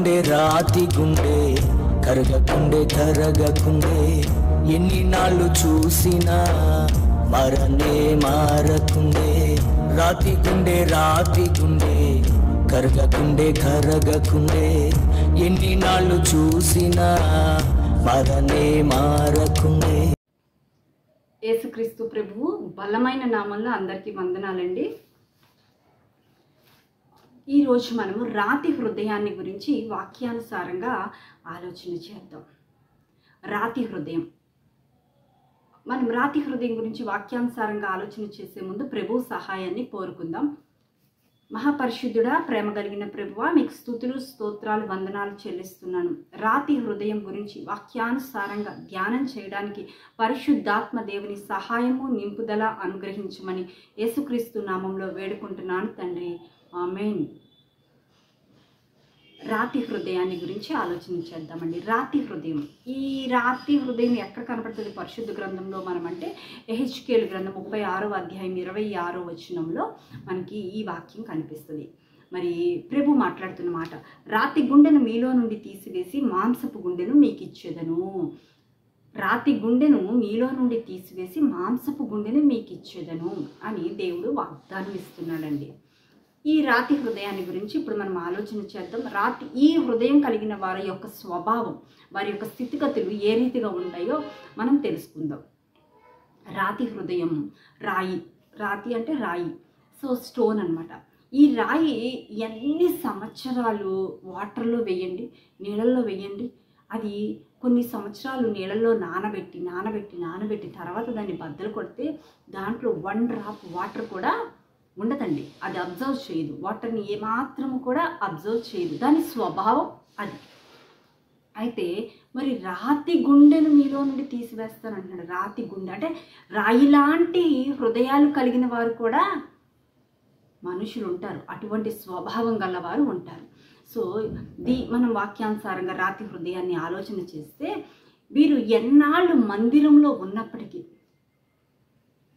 గుండె రాతి గుండె కరగకుండే కరగకుండే ఎన్ని నాళ్ళు చూసినా మరనే మారకుండే రాతి గుండె కరగకుండే కరగకుండే ఎన్ని నాళ్ళు చూసినా మరనే మారకుండే. యేసుక్రీస్తు ప్రభువు బలమైన నామంలో అందరికీ వందనాలండి. ఈరోజు మనము రాతి హృదయాన్ని గురించి వాక్యానుసారంగా ఆలోచన చేద్దాం. రాతి హృదయం, మనం రాతి హృదయం గురించి వాక్యానుసారంగా ఆలోచన చేసే ముందు ప్రభు సహాయాన్ని కోరుకుందాం. మహాపరిశుద్ధుడా, ప్రేమ కలిగిన ప్రభువా, మీకు స్తుతులు స్తోత్రాలు వందనాలు చెల్లిస్తున్నాను. రాతి హృదయం గురించి వాక్యానుసారంగా ధ్యానం చేయడానికి పరిశుద్ధాత్మ దేవుని సహాయము నింపుదల అనుగ్రహించమని యేసుక్రీస్తు నామంలో వేడుకుంటున్నాను తండ్రి, ఆమేన్. రాతి హృదయాన్ని గురించి ఆలోచన చేద్దామండి. రాతి హృదయం, ఈ రాతి హృదయం ఎక్కడ కనపడుతుంది పరిశుద్ధ గ్రంథంలో? మనమంటే యెహెజ్కేలు గ్రంథం 36వ అధ్యాయం 26వ వచనంలో మనకి ఈ వాక్యం కనిపిస్తుంది. మరి ప్రభు మాట్లాడుతున్న మాట, రాతి గుండెను మీలో నుండి తీసివేసి మాంసపు గుండెను మీకు ఇచ్చేదను. రాతి గుండెను మీలో నుండి తీసివేసి మాంసపు గుండెను మీకు ఇచ్చేదను అని దేవుడు వాగ్దానం ఇస్తున్నాడండి. ఈ రాతి హృదయాన్ని గురించి ఇప్పుడు మనం ఆలోచన చేద్దాం. ఈ హృదయం కలిగిన వారి యొక్క స్వభావం, వారి యొక్క స్థితిగతులు ఏ రీతిగా ఉంటాయో మనం తెలుసుకుందాం. రాతి హృదయం, రాతి అంటే రాయి, సో స్టోన్ అన్నమాట. ఈ రాయి ఎన్ని సంవత్సరాలు వాటర్లో వేయండి, నీళ్ళల్లో వేయండి, అది కొన్ని సంవత్సరాలు నీళ్ళల్లో నానబెట్టి తర్వాత దాన్ని బద్దలు కొడితే దాంట్లో 1 డ్రాప్ వాటర్ కూడా ఉండదండి. అది అబ్జర్వ్ చేయదు, వాటర్ని ఏమాత్రము కూడా అబ్జర్వ్ చేయదు, దాని స్వభావం అది. అయితే మరి రాతి గుండెను మీలో నుండి తీసివేస్తానంటున్నాడు. రాతి గుండె అంటే రాయి లాంటి హృదయాలు కలిగిన వారు కూడా మనుషులు ఉంటారు, అటువంటి స్వభావం గలవారు ఉంటారు. సో మనం వాక్యానుసారంగా రాతి హృదయాన్ని ఆలోచన చేస్తే, వీరు ఎన్నాళ్ళు మందిరంలో ఉన్నప్పటికీ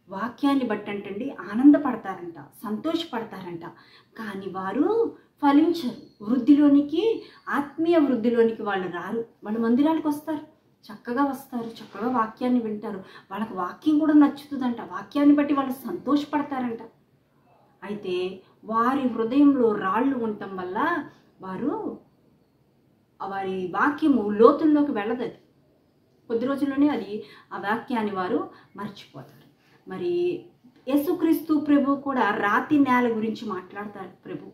వాక్యాన్ని బట్టి అంటండి ఆనందపడతారంట, సంతోషపడతారంట, కానీ వారు ఫలించరు. వృద్ధిలోనికి, ఆత్మీయ వృద్ధిలోనికి వాళ్ళు రారు. వాళ్ళు మందిరానికి వస్తారు, చక్కగా వాక్యాన్ని వింటారు, వాళ్ళకి వాక్యం కూడా నచ్చుతుందంట, వాక్యాన్ని బట్టి వాళ్ళు సంతోషపడతారంట. అయితే వారి హృదయంలో రాళ్ళు ఉండటం వల్ల వారి వాక్యము లోతుల్లోకి వెళ్ళదు. అది కొద్ది రోజుల్లోనే ఆ వాక్యాన్ని వారు మర్చిపోతారు. మరి యేసుక్రీస్తు ప్రభు కూడా రాతి నేల గురించి మాట్లాడతారు ప్రభు.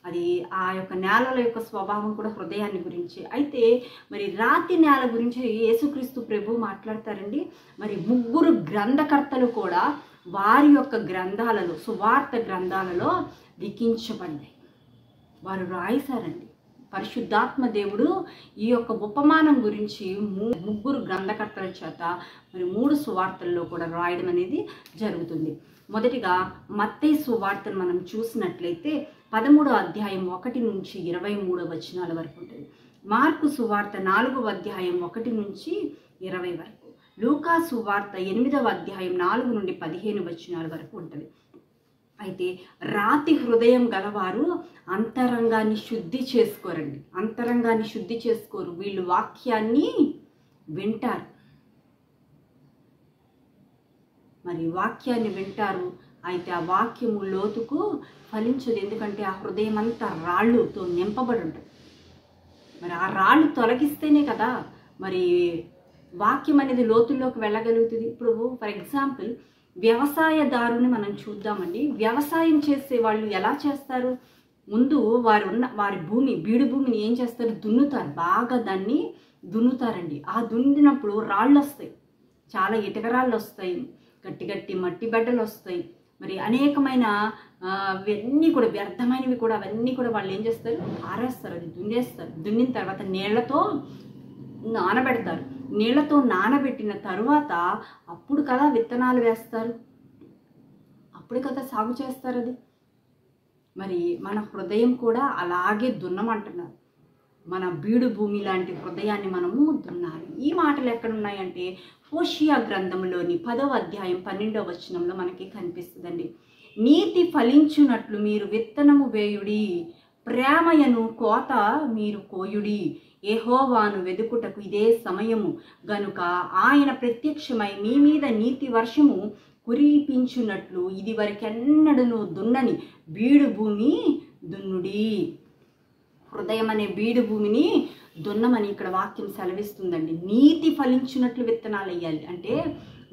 అది ఆ యొక్క నేలల యొక్క స్వభావం కూడా హృదయాన్ని గురించి. అయితే మరి రాతి నేల గురించి యేసుక్రీస్తు ప్రభు మాట్లాడతారండి. మరి 3 గ్రంథకర్తలు కూడా వారి యొక్క గ్రంథాలలో, సువార్త గ్రంథాలలో లిఖించబడ్డాయి, వారు రాయిశారండి. పరిశుద్ధాత్మ దేవుడు ఈ యొక్క ఉపమానం గురించి 3 గ్రంథకర్తల చేత మరి 3 సువార్తల్లో కూడా రాయడం అనేది జరుగుతుంది. మొదటిగా మత్తయి సువార్తను మనం చూసినట్లయితే 13వ అధ్యాయం 1 నుంచి 23 వచనాల వరకు ఉంటుంది. మార్కు సువార్త 4వ అధ్యాయం 1 నుంచి 20 వరకు, లూకా సువార్త 8వ అధ్యాయం 4 నుండి 15 వచనాల వరకు ఉంటుంది. అయితే రాతి హృదయం గలవారు అంతరంగాన్ని శుద్ధి చేసుకోరు. వీళ్ళు వాక్యాన్ని వింటారు, అయితే ఆ వాక్యము లోతుకు ఫలించదు. ఎందుకంటే ఆ హృదయం అంతా రాళ్ళుతో నింపబడి ఉంటుంది. మరి ఆ రాళ్ళు తొలగిస్తేనే కదా మరి వాక్యం అనేది లోతుల్లోకి వెళ్ళగలుగుతుంది. ఇప్పుడు ఫర్ ఎగ్జాంపుల్ వ్యవసాయదారుని మనం చూద్దామండి. వ్యవసాయం చేసే వాళ్ళు ఎలా చేస్తారు? ముందు వారి బీడు భూమిని ఏం చేస్తారు? దున్నుతారు, బాగా దాన్ని దున్నుతారండి. ఆ దున్నినప్పుడు రాళ్ళు వస్తాయి, చాలా ఇటుకరాళ్ళు వస్తాయి, గట్టి మట్టి బెడ్డలు వస్తాయి, మరి అనేకమైన అవన్నీ కూడా వ్యర్థమైనవి కూడా, అవన్నీ కూడా వాళ్ళు ఏం చేస్తారు? ఆరేస్తారు, అది దున్నేస్తారు. దున్నిన తర్వాత నీళ్లతో నానబెడతారు. నీళ్లతో నానబెట్టిన తరువాత అప్పుడు కదా విత్తనాలు వేస్తారు, అప్పుడు కదా సాగు చేస్తారు. అది మరి మన హృదయం కూడా అలాగే దున్నమంటున్నారు. మన బీడు భూమి లాంటి హృదయాన్ని మనము దున్నాలి. ఈ మాటలు ఎక్కడున్నాయంటే హోషియా గ్రంథంలోని 10వ అధ్యాయం 12వ వచనంలో మనకి కనిపిస్తుందండి. నీతి ఫలించునట్లు మీరు విత్తనము వేయుడి, ప్రేమయను కోత మీరు కోయుడి, యెహోవాను వెదుకుటకు ఇదే సమయము గనుక ఆయన ప్రత్యక్షమై మీ మీద నీతి వర్షము కురిపించున్నట్లు ఇది వరకెన్నడను దున్నని బీడు భూమి దున్నుడి. హృదయం అనే బీడు భూమిని దున్నమని ఇక్కడ వాక్యం సెలవిస్తుందండి. నీతి ఫలించినట్లు విత్తనాలు వేయాలి అంటే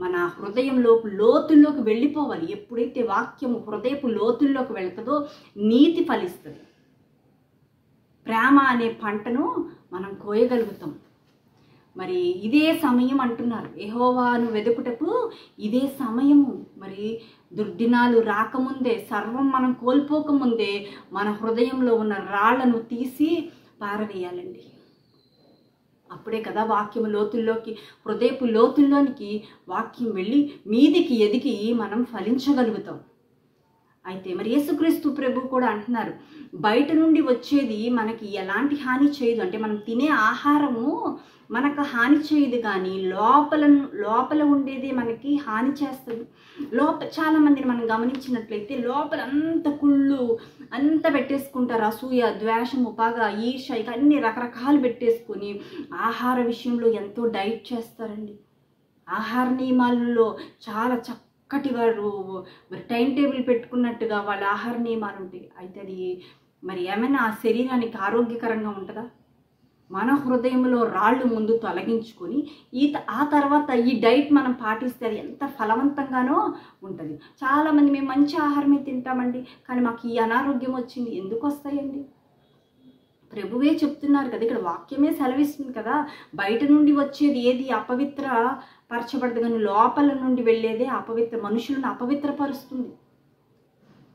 మన హృదయంలో లోతుల్లోకి వెళ్ళిపోవాలి. ఎప్పుడైతే వాక్యము హృదయపు లోతుల్లోకి వెళ్తుందో నీతి ఫలిస్తుంది. ప్రేమ అనే పంటను మనం కోయగలుగుతాం. మరి ఇదే సమయం అంటున్నారు, యెహోవాను వెదుకుటకు ఇదే సమయము. మరి దుర్దినాలు రాకముందే, సర్వం మనం కోల్పోకముందే మన హృదయంలో ఉన్న రాళ్లను తీసి పారవేయాలండి. అప్పుడే కదా వాక్యము లోతుల్లోకి, హృదయపు లోతుల్లోనికి వాక్యం వెళ్ళి మీదికి ఎదిగి మనం ఫలించగలుగుతాం. అయితే మరి యేసుక్రీస్తు ప్రభు కూడా అంటున్నారు, బయట నుండి వచ్చేది మనకి ఎలాంటి హాని చేయదు. అంటే మనం తినే ఆహారము మనకు హాని చేయదు, కానీ లోపల ఉండేది మనకి హాని చేస్తుంది. చాలామందిని మనం గమనించినట్లయితే లోపల అంత కుళ్ళు అంత పెట్టేసుకుంటారు. అసూయ, ద్వేషము, పగ, ఈర్ష, ఇక అన్ని రకరకాలు పెట్టేసుకొని ఆహార విషయంలో ఎంతో డైట్ చేస్తారండి. ఆహార నియమాలలో చాలా చక్కటి వారు మరి టైం టేబుల్ పెట్టుకున్నట్టుగా వాళ్ళ ఆహార నియమాలు ఉంటాయి. అయితే అది మరి ఏమైనా ఆ శరీరానికి ఆరోగ్యకరంగా ఉంటుందా? మన హృదయంలో రాళ్ళు ముందు తొలగించుకొని ఆ తర్వాత ఈ డైట్ మనం పాటిస్తే అది ఎంత ఫలవంతంగానో ఉంటుంది. చాలామంది మేము మంచి ఆహారమే తింటామండి, కానీ మాకు ఈ అనారోగ్యం వచ్చింది. ఎందుకు వస్తాయండి? ప్రభువే చెప్తున్నారు కదా, ఇక్కడ వాక్యమే సెలవిస్తుంది కదా, బయట నుండి వచ్చేది ఏది అపవిత్ర పరచబడదు, కానీ లోపల నుండి వెళ్ళేదే మనుషులను అపవిత్రపరుస్తుంది.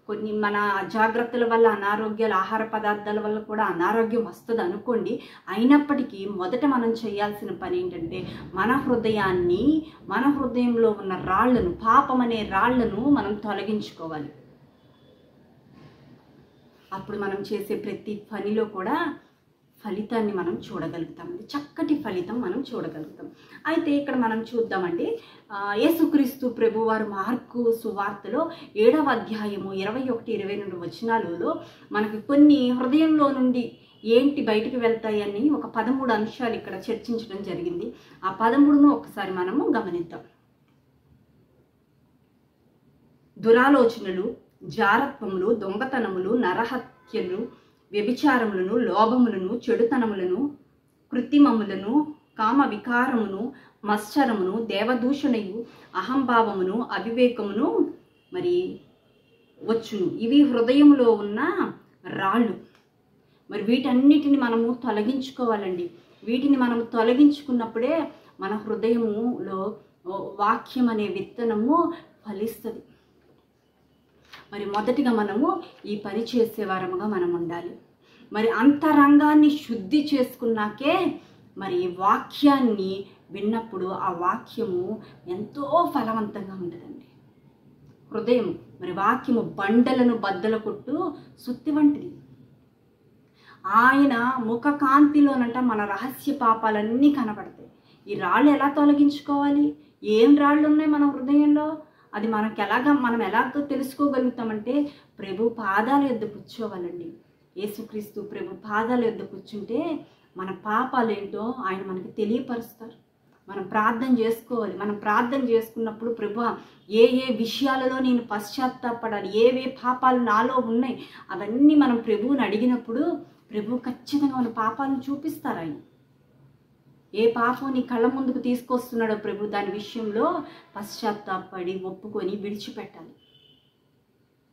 కొన్ని మన అజాగ్రత్తల వల్ల అనారోగ్యాలు, ఆహార పదార్థాల వల్ల కూడా అనారోగ్యం వస్తుంది అనుకోండి. అయినప్పటికీ మొదట మనం చేయాల్సిన పని ఏంటంటే మన హృదయంలో ఉన్న రాళ్లను, పాపం అనే రాళ్లను మనం తొలగించుకోవాలి. అప్పుడు మనం చేసే ప్రతి పనిలో కూడా ఫలితాన్ని మనం చూడగలుగుతామండి. చక్కటి ఫలితం మనం చూడగలుగుతాం. అయితే ఇక్కడ మనం చూద్దామండి, యేసుక్రీస్తు ప్రభువారు మార్కు సువార్తలో 7వ అధ్యాయము 21-22 వచనాలలో మనకి కొన్ని హృదయంలో నుండి ఏంటి బయటికి వెళ్తాయని ఒక 13 అంశాలు ఇక్కడ చర్చించడం జరిగింది. ఆ 13ను ఒకసారి మనము గమనిద్దాం. దురాలోచనలు, జారత్వములు, దొంగతనములు, నరహత్యలు, వ్యభిచారములను, లోభములను, చెడుతనములను, కృత్రిమములను, కామ వికారమును, మత్సరమును, దేవదూషణయు, అహంభావమును, అవివేకమును మరి వచ్చును. ఇవి హృదయములో ఉన్న రాళ్ళు. మరి వీటన్నిటిని మనము తొలగించుకోవాలండి. వీటిని మనము తొలగించుకున్నప్పుడే మన హృదయములో వాక్యం అనే విత్తనము ఫలిస్తుంది. మరి మొదటిగా మనము ఈ పని చేసేవారముగా మనం ఉండాలి. మరి అంతరంగాన్ని శుద్ధి చేసుకున్నాకే మరి వాక్యాన్ని విన్నప్పుడు ఆ వాక్యము ఎంతో ఫలవంతంగా ఉంటుందండి. హృదయం మరి వాక్యము బండలను బద్దల కొట్టు సుత్తి వంటిది. ఆయన ముఖ కాంతిలోనంట మన రహస్య పాపాలన్నీ కనబడతాయి. ఈ రాళ్ళు ఎలా తొలగించుకోవాలి? ఏం రాళ్ళు ఉన్నాయి మన హృదయంలో? అది మనం ఎలాగో తెలుసుకోగలుగుతామంటే ప్రభు పాదాల యొద్ద కూర్చోవాలండి. యేసుక్రీస్తు ప్రభు పాదాల యొద్ద కూర్చుంటే మన పాపాలు ఏంటో ఆయన మనకి తెలియపరుస్తారు. మనం ప్రార్థన చేసుకోవాలి. మనం ప్రార్థన చేసుకున్నప్పుడు ప్రభు ఏ విషయాలలో నేను పశ్చాత్తాపడాలి, ఏ పాపాలు నాలో ఉన్నాయి, అవన్నీ మనం ప్రభువుని అడిగినప్పుడు ప్రభు ఖచ్చితంగా మన పాపాలను చూపిస్తారు. ఆయన ఏ పాపం నీ కళ్ళ ముందుకు తీసుకొస్తున్నాడో ప్రభు దాని విషయంలో పశ్చాత్తాపడి ఒప్పుకొని విడిచిపెట్టాలి.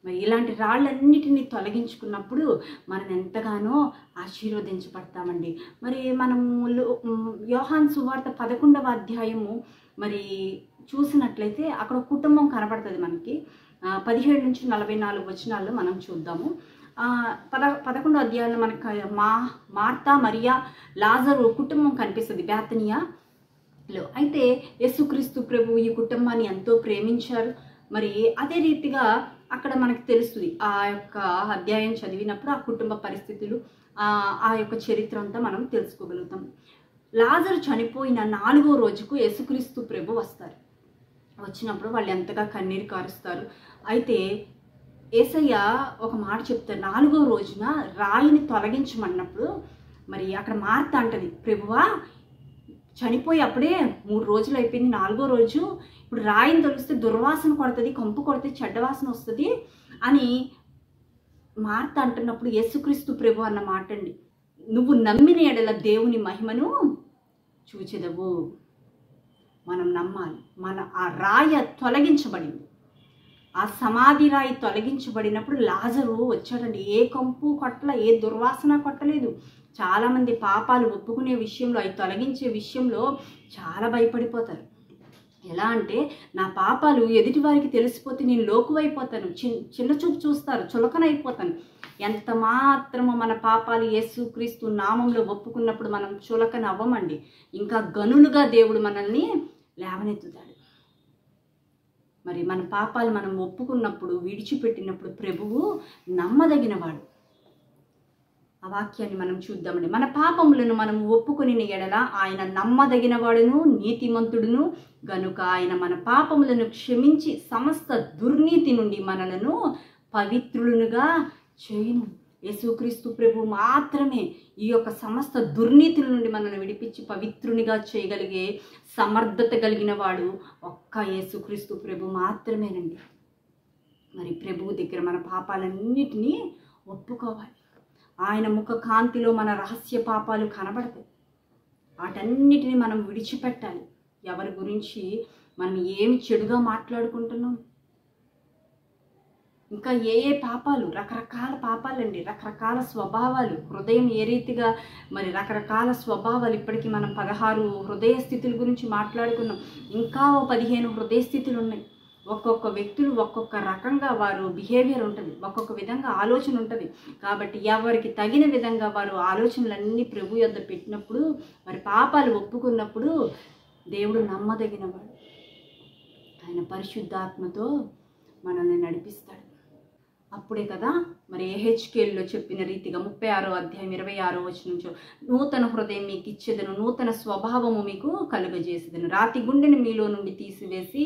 మరి ఇలాంటి రాళ్ళన్నిటినీ తొలగించుకున్నప్పుడు మనం ఎంతగానో ఆశీర్వదించబడతామండి. మరి మనము యోహాను సువార్త 11వ అధ్యాయము మరి చూసినట్లయితే అక్కడ కుటుంబం కనబడుతుంది మనకి. 17-44 వచనాల్లో మనం చూద్దాము. 11వ అధ్యాయంలో మనకు మార్తా, మరియా, లాజరు కుటుంబం కనిపిస్తుంది బేతనియాలో. అయితే యేసుక్రీస్తు ప్రభు ఈ కుటుంబాన్ని ఎంతో ప్రేమించారు. మరి అదే రీతిగా అక్కడ మనకు తెలుస్తుంది. ఆ యొక్క అధ్యాయం చదివినప్పుడు ఆ కుటుంబ పరిస్థితులు, ఆ యొక్క చరిత్ర అంతా మనం తెలుసుకోగలుగుతాం. లాజరు చనిపోయిన 4వ రోజుకు యేసుక్రీస్తు ప్రభు వస్తారు. వచ్చినప్పుడు వాళ్ళు ఎంతగా కన్నీరు కారుస్తారు. అయితే యేసయ్య ఒక మాట చెప్తారు, 4వ రోజున రాయిని తొలగించమన్నప్పుడు మరి అక్కడ మార్త అంటది, ప్రభువా చనిపోయి అప్పుడే 3 రోజులు అయిపోయింది, 4వ రోజు ఇప్పుడు రాయిని తొలిస్తే దుర్వాసన కొడుతుంది, కంపు కొడితే చెడ్డవాసన వస్తుంది అని మార్త అంటున్నప్పుడు యేసుక్రీస్తు ప్రభు అన్న మాట అండి, నువ్వు నమ్మిన ఎడల దేవుని మహిమను చూచెదవు. మనం నమ్మాలి. ఆ రాయి తొలగించబడింది, ఆ సమాధి రాయి తొలగించబడినప్పుడు లాజరు వచ్చాడండి. ఏ కంపు కొట్టల, ఏ దుర్వాసన కొట్టలేదు. చాలామంది పాపాలు ఒప్పుకునే విషయంలో, అవి తొలగించే విషయంలో చాలా భయపడిపోతారు. ఎలా అంటే నా పాపాలు ఎదుటి వారికి తెలిసిపోతే నేను లోకువైపోతాను, చిన్న చూపు చూస్తారు, చులకనైపోతాను. ఎంత మాత్రమో మన పాపాలు యేసుక్రీస్తు నామంలో ఒప్పుకున్నప్పుడు మనం చులకన అవ్వమండి, ఇంకా గనులుగా దేవుడు మనల్ని లేవనెత్తుతాడు. మరి మన పాపాలు మనం ఒప్పుకున్నప్పుడు, విడిచిపెట్టినప్పుడు ప్రభువు నమ్మదగినవాడు. ఆ వాక్యాన్ని మనం చూద్దామండి. మన పాపములను మనం ఒప్పుకొని ఎడల ఆయన నమ్మదగినవాడును నీతిమంతుడును గనుక ఆయన మన పాపములను క్షమించి సమస్త దుర్నీతి నుండి మనలను పవిత్రులుగా చేయును. యేసుక్రీస్తు ప్రభు మాత్రమే ఈ యొక్క సమస్త దుర్నీతుల నుండి మనల్ని విడిపించి పవిత్రునిగా చేయగలిగే సమర్థత కలిగిన వాడు ఒక్క యేసుక్రీస్తు ప్రభు మాత్రమేనండి. మరి ప్రభువు దగ్గర మన పాపాలన్నిటినీ ఒప్పుకోవాలి. ఆయన ముఖ కాంతిలో మన రహస్య పాపాలు కనబడతాయి. వాటన్నిటిని మనం విడిచిపెట్టాలి. ఎవరి గురించి మనం ఏమి చెడుగా మాట్లాడుకుంటున్నాం, ఇంకా ఏ పాపాలు, రకరకాల పాపాలండి, రకరకాల స్వభావాలు, హృదయం ఏ రీతిగా మరి రకరకాల స్వభావాలు. ఇప్పటికీ మనం 16 హృదయ స్థితుల గురించి మాట్లాడుకున్నాం. ఇంకా 15 హృదయ స్థితులు ఉన్నాయి. ఒక్కొక్క వ్యక్తులు ఒక్కొక్క రకంగా వారు బిహేవియర్ ఉంటుంది, ఒక్కొక్క విధంగా ఆలోచన ఉంటుంది. కాబట్టి ఎవరికి తగిన విధంగా వారు ఆలోచనలన్నీ ప్రభు యొద్ద పెట్టినప్పుడు, వారి పాపాలు ఒప్పుకున్నప్పుడు దేవుడు నమ్మదగినవాడు. ఆయన పరిశుద్ధాత్మతో మనల్ని నడిపిస్తాడు. అప్పుడే కదా మరి ఎహెచ్కేల్లో చెప్పిన రీతిగా 36వ అధ్యాయం 26వ వచనం నుంచి, నూతన హృదయం మీకు ఇచ్చేదను, నూతన స్వభావము మీకు కలుగజేసేదను, రాతి గుండెని మీలో నుండి తీసివేసి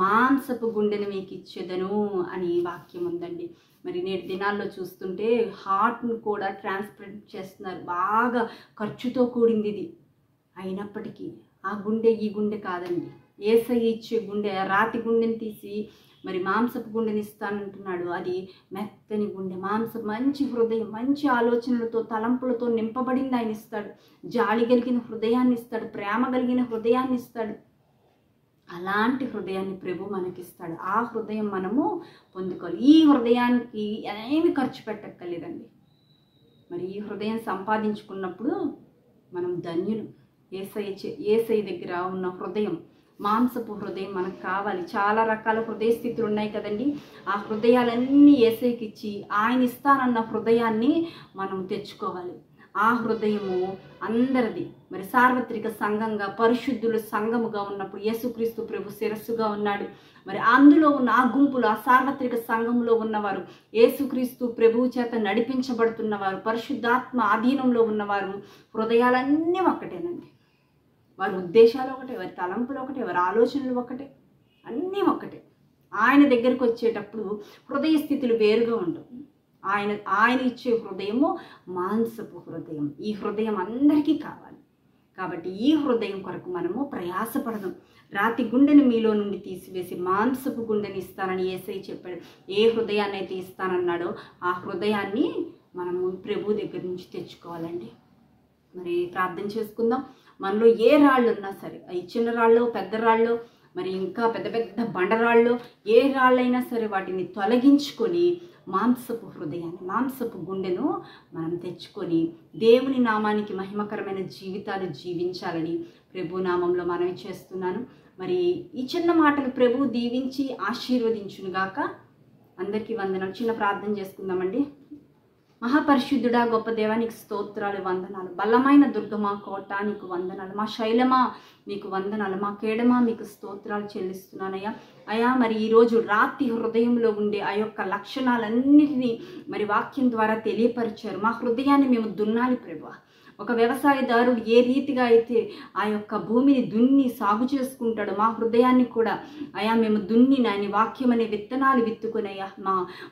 మాంసపు గుండెను మీకు ఇచ్చేదను అని వాక్యం ఉందండి. మరి నేటి దినాల్లో చూస్తుంటే హార్ట్ను కూడా ట్రాన్స్ప్లాంట్ చేస్తున్నారు. బాగా ఖర్చుతో కూడింది ఇది. అయినప్పటికీ ఆ గుండె ఈ గుండె కాదండి. యేసయ్య ఇచ్చే గుండె, రాతి గుండెని తీసి మరి మాంసపు గుండెని ఇస్తానంటున్నాడు. అది మెత్తని గుండె, మాంసపు మంచి హృదయం, మంచి ఆలోచనలతో తలంపులతో నింపబడింది ఆయన ఇస్తాడు. జాలి కలిగిన హృదయాన్ని ఇస్తాడు, ప్రేమ కలిగిన హృదయాన్ని ఇస్తాడు. అలాంటి హృదయాన్ని ప్రభు మనకిస్తాడు. ఆ హృదయం మనము పొందుకోవాలి. ఈ హృదయానికి ఏమి ఖర్చు పెట్టక్కర్లేదండి. మరి ఈ హృదయం సంపాదించుకున్నప్పుడు మనం ధన్యులు. యేసయ్య దగ్గర ఉన్న హృదయం, మాంసపు హృదయం మనకు కావాలి. చాలా రకాల హృదయ స్థితులు ఉన్నాయి కదండి. ఆ హృదయాలన్నీ యేసయ్యకి ఇచ్చి ఆయన ఇస్తానన్న హృదయాన్ని మనం తెచ్చుకోవాలి. ఆ హృదయము అందరిది. మరి సార్వత్రిక సంఘంగా, పరిశుద్ధుల సంఘముగా ఉన్నప్పుడు యేసుక్రీస్తు ప్రభు శిరస్సుగా ఉన్నాడు. మరి అందులో ఉన్న ఆ గుంపులు, ఆ సార్వత్రిక సంఘంలో ఉన్నవారు, యేసుక్రీస్తు ప్రభువు చేత నడిపించబడుతున్నవారు, పరిశుద్ధాత్మ ఆధీనంలో ఉన్నవారు హృదయాలన్నీ ఒక్కటేనండి. వారి ఉద్దేశాలు ఒకటే, వారి తలంపులు ఒకటే, వారి ఆలోచనలు ఒకటే, అన్నీ ఒక్కటే. ఆయన దగ్గరికి వచ్చేటప్పుడు హృదయ స్థితులు వేరుగా ఉండవు. ఆయన ఇచ్చే హృదయము మాంసపు హృదయం. ఈ హృదయం అందరికీ కావాలి. కాబట్టి ఈ హృదయం కొరకు మనము ప్రయాసపడదాం. రాతి గుండెని మీలో నుండి తీసివేసి మాంసపు గుండెని ఇస్తానని యేసయ్య చెప్పాడు. ఏ హృదయాన్ని అయితే ఇస్తానన్నాడో ఆ హృదయాన్ని మనము ప్రభు దగ్గర నుంచి తెచ్చుకోవాలండి. మరి ప్రార్థన చేసుకుందాం. మనలో ఏ రాళ్ళు ఉన్నా సరే, అవి చిన్న రాళ్ళు, పెద్ద రాళ్ళు, మరి ఇంకా పెద్ద పెద్ద బండరాళ్ళు, ఏ రాళ్ళైనా సరే వాటిని తొలగించుకొని మాంసపు హృదయాన్ని, మాంసపు గుండెను మనం తెచ్చుకొని దేవుని నామానికి మహిమకరమైన జీవితాలు జీవించాలని ప్రభు నామంలో మనవి చేస్తున్నాను. మరి ఈ చిన్న మాటలు ప్రభు దీవించి ఆశీర్వదించునుగాక. అందరికీ వందనాలు. చిన్న ప్రార్థన చేసుకుందామండి. మహాపరిశుద్ధుడా, గొప్ప దేవానికి స్తోత్రాలు, వందనాలు. బలమైన దుర్గమా, కోట నీకు వందనాలు. మా శైలమా మీకు వందనాలు. మా కేడమా మీకు స్తోత్రాలు చెల్లిస్తున్నానయ్యా. అయ్యా మరి ఈరోజు రాతి హృదయంలో ఉండే ఆ యొక్క లక్షణాలన్నిటినీ మరి వాక్యం ద్వారా తెలియపరిచారు. మా హృదయాన్ని మేము దున్నాలి ప్రభువా. ఒక వ్యవసాయదారుడు ఏ రీతిగా అయితే ఆ యొక్క భూమిని దున్ని సాగు చేసుకుంటాడో మా హృదయాన్ని కూడా అయా మేము దున్ని నాయన వాక్యం అనే విత్తనాలు విత్తుకొని అయ్యా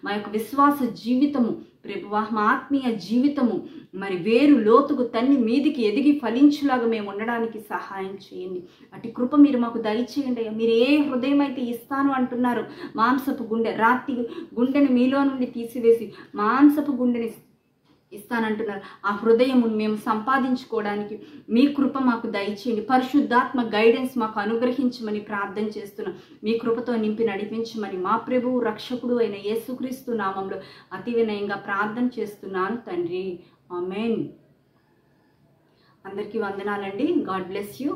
మా యొక్క విశ్వాస జీవితము ప్రభువా, మా ఆత్మీయ జీవితము మరి వేరు లోతుకు తన్ని మీదికి ఎదిగి ఫలించులాగా మేము ఉండడానికి సహాయం చేయండి. అటు కృప మీరు మాకు దయచేయండి అయ్యా. మీరు ఏ హృదయం అయితే ఇస్తాను అంటున్నారు, మాంసపు గుండె, రాతి గుండెని మీలో నుండి తీసివేసి మాంసపు గుండెని ఇస్తానంటున్నారు. ఆ హృదయమును మేము సంపాదించుకోవడానికి మీ కృప మాకు దయచేయండి. పరిశుద్ధాత్మ గైడెన్స్ మాకు అనుగ్రహించమని ప్రార్థన చేస్తున్నాం. మీ కృపతో నింపి నడిపించమని మా ప్రభువు రక్షకుడు అయిన యేసుక్రీస్తు నామంలో అతి వినయంగా ప్రార్థన చేస్తున్నాను తండ్రి. ఆమేన్. అందరికీ వందనాలండి. God bless you.